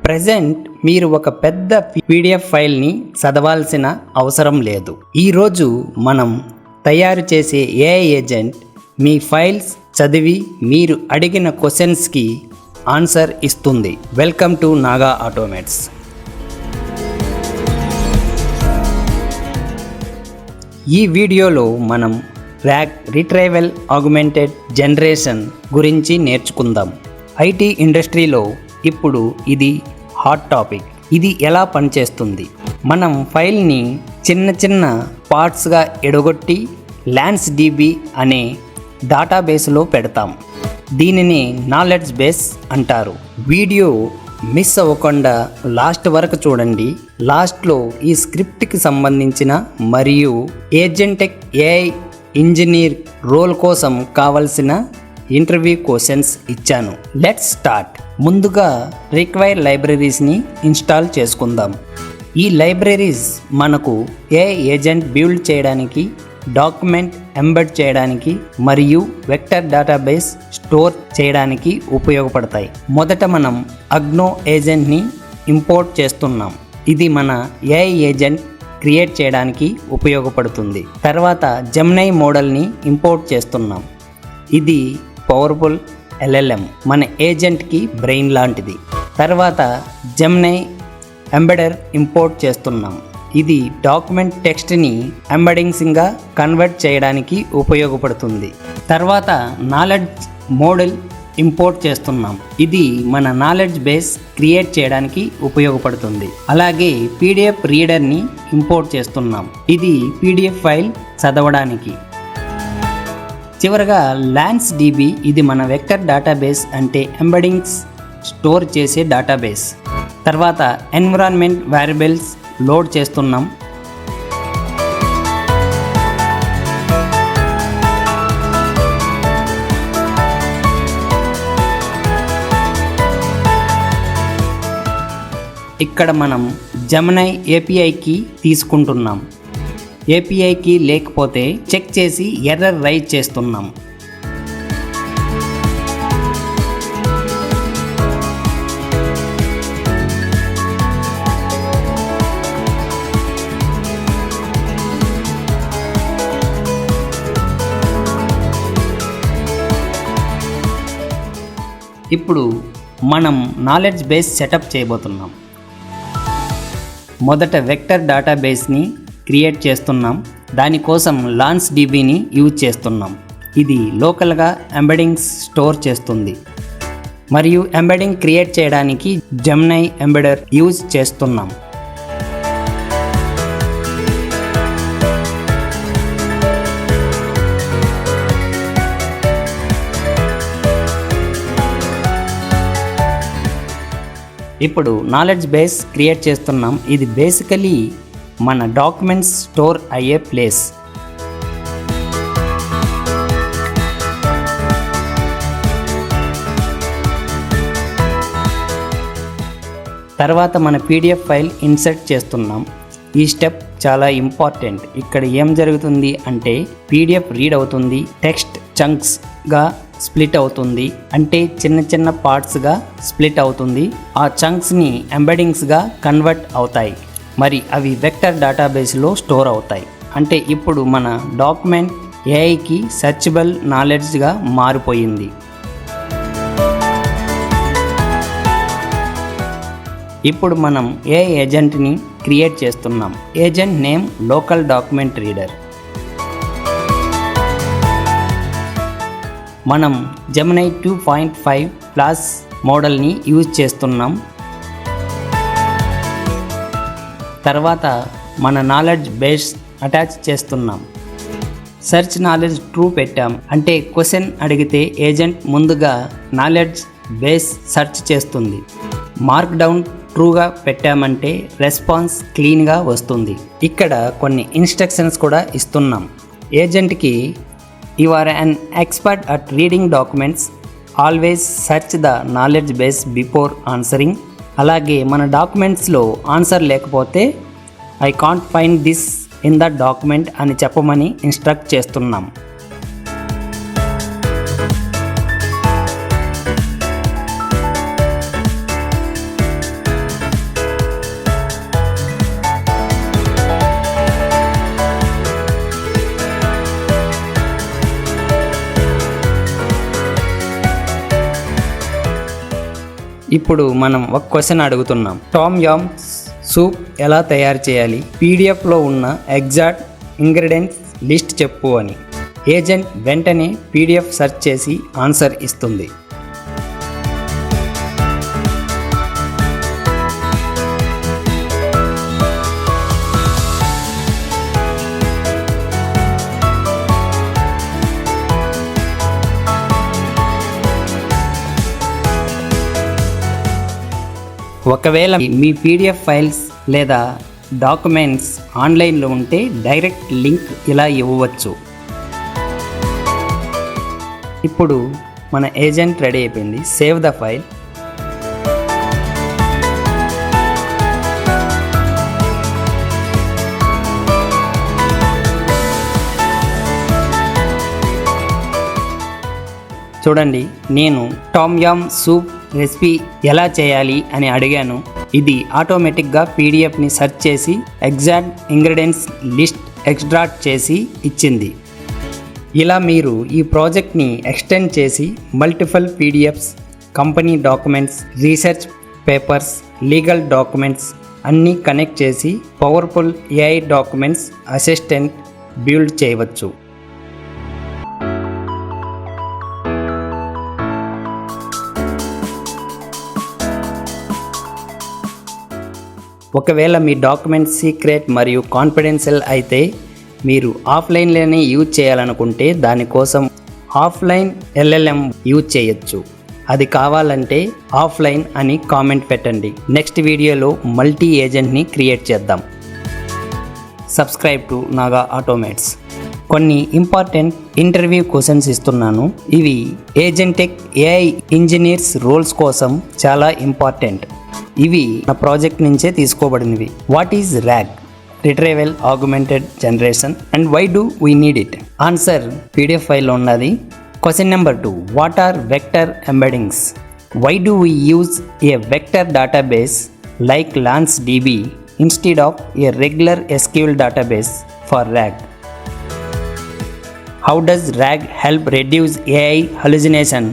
Present మీరు ఒక పెద్ద PDF ఫైల్ని చదవాల్సిన అవసరం లేదు. ఈరోజు మనం తయారు చేసే AI ఏజెంట్ మీ ఫైల్స్ చదివి మీరు అడిగిన క్వశ్చన్స్కి ఆన్సర్ ఇస్తుంది. Welcome to Naga Automates. ఈ వీడియోలో మనం RAG రిట్రైవల్ ఆగ్మెంటెడ్ జనరేషన్ గురించి నేర్చుకుందాం. IT ఇండస్ట్రీలో ఇప్పుడు ఇది హాట్ టాపిక్. ఇది ఎలా పనిచేస్తుంది? మనం ఫైల్ని చిన్న చిన్న పార్ట్స్గా ఎడగొట్టి LansDB అనే డేటాబేస్లో పెడతాం. దీనిని నాలెడ్జ్ బేస్ అంటారు. వీడియో మిస్ అవ్వకుండా లాస్ట్ వరకు చూడండి. లాస్ట్లో ఈ స్క్రిప్ట్కి సంబంధించిన మరియు ఏజెంటెక్ AI ఇంజనీర్ రోల్ కోసం కావలసిన ఇంటర్వ్యూ క్వశ్చన్స్ ఇచ్చాను. Let's start. ముందుగా రిక్వైర్ లైబ్రరీస్ని ఇన్స్టాల్ చేసుకుందాం. ఈ లైబ్రరీస్ మనకు AI ఏజెంట్ బిల్డ్ చేయడానికి, డాక్యుమెంట్ ఎంబెడ్ చేయడానికి మరియు వెక్టర్ డేటాబేస్ స్టోర్ చేయడానికి ఉపయోగపడతాయి. మొదట మనం అగ్నో ఏజెంట్ని ఇంపోర్ట్ చేస్తున్నాం. ఇది మన AI ఏజెంట్ క్రియేట్ చేయడానికి ఉపయోగపడుతుంది. తర్వాత జెమినీ మోడల్ని ఇంపోర్ట్ చేస్తున్నాం. ఇది పవర్ఫుల్ LLM, మన ఏజెంట్కి బ్రెయిన్ లాంటిది. తర్వాత జెమినీ ఎంబెడర్ ఇంపోర్ట్ చేస్తున్నాం. ఇది డాక్యుమెంట్ టెక్స్ట్ని ఎంబెడింగ్స్గా కన్వర్ట్ చేయడానికి ఉపయోగపడుతుంది. తర్వాత నాలెడ్జ్ మోడల్ ఇంపోర్ట్ చేస్తున్నాం. ఇది మన నాలెడ్జ్ బేస్ క్రియేట్ చేయడానికి ఉపయోగపడుతుంది. అలాగే PDF రీడర్ని ఇంపోర్ట్ చేస్తున్నాం. ఇది PDF ఫైల్ చదవడానికి. చివరగా LansDB, ఇది మన వెక్టర్ డేటాబేస్, అంటే ఎంబెడింగ్స్ స్టోర్ చేసే డేటాబేస్. తర్వాత ఎన్విరాన్మెంట్ వేరియబుల్స్ లోడ్ చేస్తున్నాం. ఇక్కడ మనం జెమినీ APIకి తీసుకుంటున్నాం. APIకి లేకపోతే చెక్ చేసి ఎర్రర్ రైజ్ చేస్తున్నాం. ఇప్పుడు మనం నాలెడ్జ్ బేస్ సెటప్ చేయబోతున్నాం. మొదట వెక్టర్ డేటాబేస్ని క్రియేట్ చేస్తున్నాం. దానికోసం LansDBని యూజ్ చేస్తున్నాం. ఇది లోకల్గా ఎంబెడింగ్స్ స్టోర్ చేస్తుంది. మరియు ఎంబెడింగ్ క్రియేట్ చేయడానికి జెమినీ ఎంబెడర్ యూజ్ చేస్తున్నాం. ఇప్పుడు నాలెడ్జ్ బేస్ క్రియేట్ చేస్తున్నాం. ఇది బేసికలీ మన డాక్యుమెంట్స్ స్టోర్ అయ్యే ప్లేస్. తర్వాత మన PDF ఫైల్ ఇన్సర్ట్ చేస్తున్నాం. ఈ స్టెప్ చాలా ఇంపార్టెంట్. ఇక్కడ ఏం జరుగుతుంది అంటే PDF రీడ్ అవుతుంది, టెక్స్ట్ చంక్స్గా స్ప్లిట్ అవుతుంది, అంటే చిన్న చిన్న పార్ట్స్గా స్ప్లిట్ అవుతుంది. ఆ చంక్స్ని ఎంబెడింగ్స్గా కన్వర్ట్ అవుతాయి. మరి అవి వెక్టర్ డేటాబేస్లో స్టోర్ అవుతాయి. అంటే ఇప్పుడు మన డాక్యుమెంట్ AIకి సెర్చబుల్ నాలెడ్జ్గా మారిపోయింది. ఇప్పుడు మనం AI ఏజెంట్ని క్రియేట్ చేస్తున్నాం. Agent name local document reader. మనం జెమినీ 2.5 ప్లస్ మోడల్ని యూజ్ చేస్తున్నాం. తర్వాత మన నాలెడ్జ్ బేస్ అటాచ్ చేస్తున్నాం. సెర్చ్ నాలెడ్జ్ ట్రూ పెట్టాం, అంటే క్వశ్చన్ అడిగితే ఏజెంట్ ముందుగా నాలెడ్జ్ బేస్ సెర్చ్ చేస్తుంది. మార్క్ డౌన్ ట్రూగా పెట్టామంటే రెస్పాన్స్ క్లీన్గా వస్తుంది. ఇక్కడ కొన్ని ఇన్స్ట్రక్షన్స్ కూడా ఇస్తున్నాం. ఏజెంట్కి you are an expert at reading documents, always search the knowledge base before answering. అలాగే మన డాక్యుమెంట్స్లో ఆన్సర్ లేకపోతే I can't find this in the document అని చెప్పమని ఇన్స్ట్రక్ట్ చేస్తున్నాం. ఇప్పుడు మనం ఒక క్వశ్చన్ అడుగుతున్నాం. టామ్ యామ్ సూప్ ఎలా తయారు చేయాలి? పీడిఎఫ్లో ఉన్న ఎగ్జాక్ట్ ఇంగ్రీడియంట్స్ లిస్ట్ చెప్పు అని. ఏజెంట్ వెంటనే పీడిఎఫ్ సెర్చ్ చేసి ఆన్సర్ ఇస్తుంది. ఒకవేళ మీ పీడిఎఫ్ ఫైల్స్ లేదా డాక్యుమెంట్స్ ఆన్లైన్లో ఉంటే డైరెక్ట్ లింక్ ఇలా ఇవ్వవచ్చు. ఇప్పుడు మన ఏజెంట్ రెడీ అయిపోయింది. Save the file. చూడండి, నేను టామ్ యామ్ సూప్ రెసిపీ ఎలా చేయాలి అని అడిగాను. ఇది ఆటోమేటిక్గా పీడిఎఫ్ని సెర్చ్ చేసి ఎగ్జాక్ట్ ఇంగ్రీడియంట్స్ లిస్ట్ ఎక్స్ట్రాక్ట్ చేసి ఇచ్చింది. ఇలా మీరు ఈ ప్రాజెక్ట్ని ఎక్స్టెండ్ చేసి multiple PDFs, company documents, research papers, legal documents అన్నీ కనెక్ట్ చేసి powerful AI documents assistant build చేయవచ్చు. ఒకవేళ మీ డాక్యుమెంట్ సీక్రెట్ మరియు కాన్ఫిడెన్షియల్ అయితే మీరు ఆఫ్లైన్లోనే యూజ్ చేయాలనుకుంటే దానికోసం ఆఫ్లైన్ ఎల్ఎల్ఎం యూజ్ చేయొచ్చు. అది కావాలంటే ఆఫ్లైన్ అని కామెంట్ పెట్టండి. నెక్స్ట్ వీడియోలో మల్టీ ఏజెంట్ని క్రియేట్ చేద్దాం. Subscribe to Naga Automates. కొన్ని ఇంపార్టెంట్ ఇంటర్వ్యూ క్వశ్చన్స్ ఇస్తున్నాను. ఇవి ఏజెంటెక్ ఏఐ ఇంజనీర్స్ రోల్స్ కోసం చాలా ఇంపార్టెంట్. ఇవి నా ప్రాజెక్ట్ నుంచే తీసుకోబడినవి. What is RAG? Retrieval augmented generation. And why do we need it? Answer PDF ఫైల్లో ఉన్నది. Question number 2, what are vector embeddings? Why do we use a vector database like LaunchDB instead of a regular SQL database for RAG? How does RAG help reduce AI hallucination